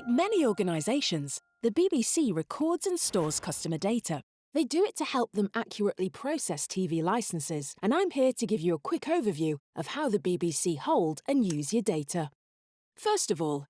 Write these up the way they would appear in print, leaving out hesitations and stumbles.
Like many organisations, the BBC records and stores customer data. They do it to help them accurately process TV licences, and I'm here to give you a quick overview of how the BBC hold and use your data. First of all,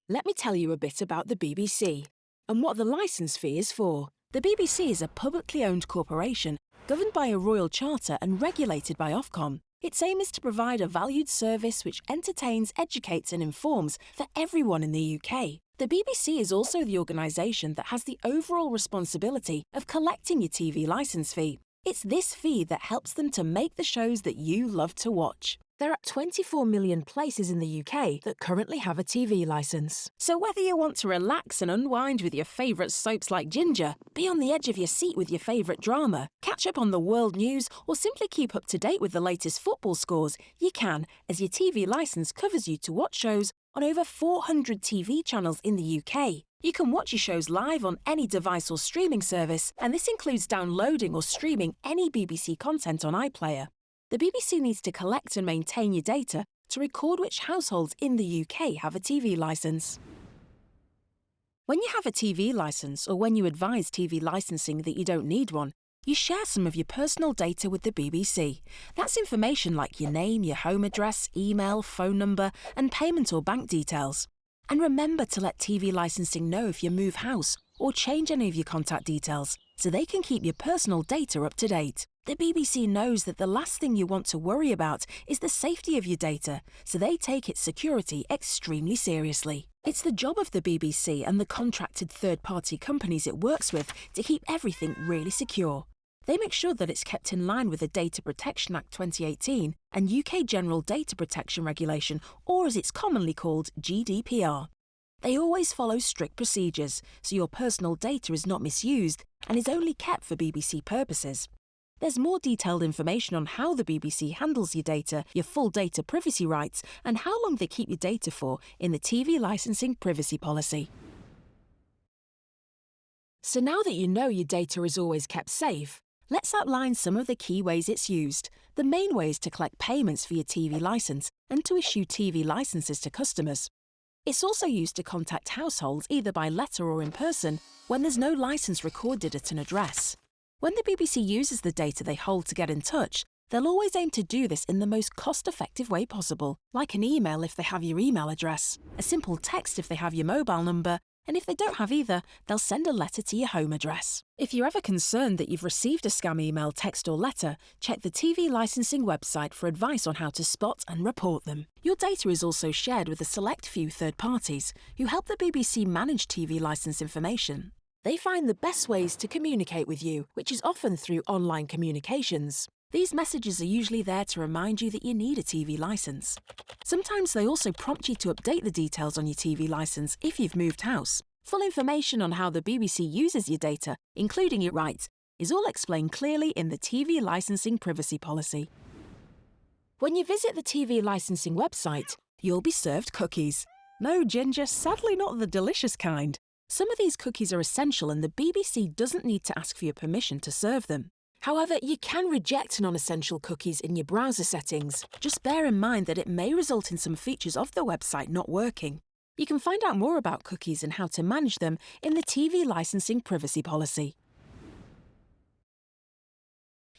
let me tell you a bit about the BBC and what the licence fee is for. The BBC is a publicly owned corporation governed by a royal charter and regulated by Ofcom. Its aim is to provide a valued service which entertains, educates and informs for everyone in the UK. The BBC is also the organisation that has the overall responsibility of collecting your TV licence fee. It's this fee that helps them to make the shows that you love to watch. There are 24 million places in the UK that currently have a TV licence. So whether you want to relax and unwind with your favourite soaps like Ginger, be on the edge of your seat with your favourite drama, catch up on the world news, or simply keep up to date with the latest football scores, you can, as your TV licence covers you to watch shows on over 400 TV channels in the UK. You can watch your shows live on any device or streaming service, and this includes downloading or streaming any BBC content on iPlayer. The BBC needs to collect and maintain your data to record which households in the UK have a TV licence. When you have a TV licence, or when you advise TV licensing that you don't need one, you share some of your personal data with the BBC. That's information like your name, your home address, email, phone number, and payment or bank details. And remember to let TV licensing know if you move house or change any of your contact details, so they can keep your personal data up to date. The BBC knows that the last thing you want to worry about is the safety of your data, so they take its security extremely seriously. It's the job of the BBC and the contracted third-party companies it works with to keep everything really secure. They make sure that it's kept in line with the Data Protection Act 2018 and UK General Data Protection Regulation, or as it's commonly called, GDPR. They always follow strict procedures, so your personal data is not misused and is only kept for BBC purposes. There's more detailed information on how the BBC handles your data, your full data privacy rights, and how long they keep your data for in the TV licensing privacy policy. So now that you know your data is always kept safe, let's outline some of the key ways it's used. The main way is to collect payments for your TV licence and to issue TV licences to customers. It's also used to contact households either by letter or in person when there's no licence recorded at an address. When the BBC uses the data they hold to get in touch, they'll always aim to do this in the most cost-effective way possible, like an email if they have your email address, a simple text if they have your mobile number, and if they don't have either, they'll send a letter to your home address. If you're ever concerned that you've received a scam email, text or letter, check the TV licensing website for advice on how to spot and report them. Your data is also shared with a select few third parties who help the BBC manage TV licence information. They find the best ways to communicate with you, which is often through online communications. These messages are usually there to remind you that you need a TV licence. Sometimes they also prompt you to update the details on your TV licence if you've moved house. Full information on how the BBC uses your data, including your rights, is all explained clearly in the TV licensing privacy policy. When you visit the TV licensing website, you'll be served cookies. No, Ginger, sadly not the delicious kind. Some of these cookies are essential and the BBC doesn't need to ask for your permission to serve them. However, you can reject non-essential cookies in your browser settings. Just bear in mind that it may result in some features of the website not working. You can find out more about cookies and how to manage them in the TV licensing privacy policy.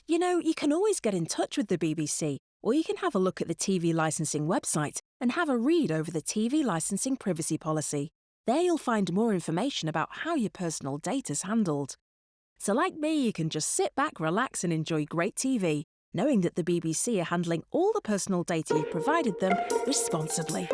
You know, you can always get in touch with the BBC, or you can have a look at the TV licensing website and have a read over the TV licensing privacy policy. There you'll find more information about how your personal data's handled. So like me, you can just sit back, relax and enjoy great TV, knowing that the BBC are handling all the personal data you've provided them responsibly.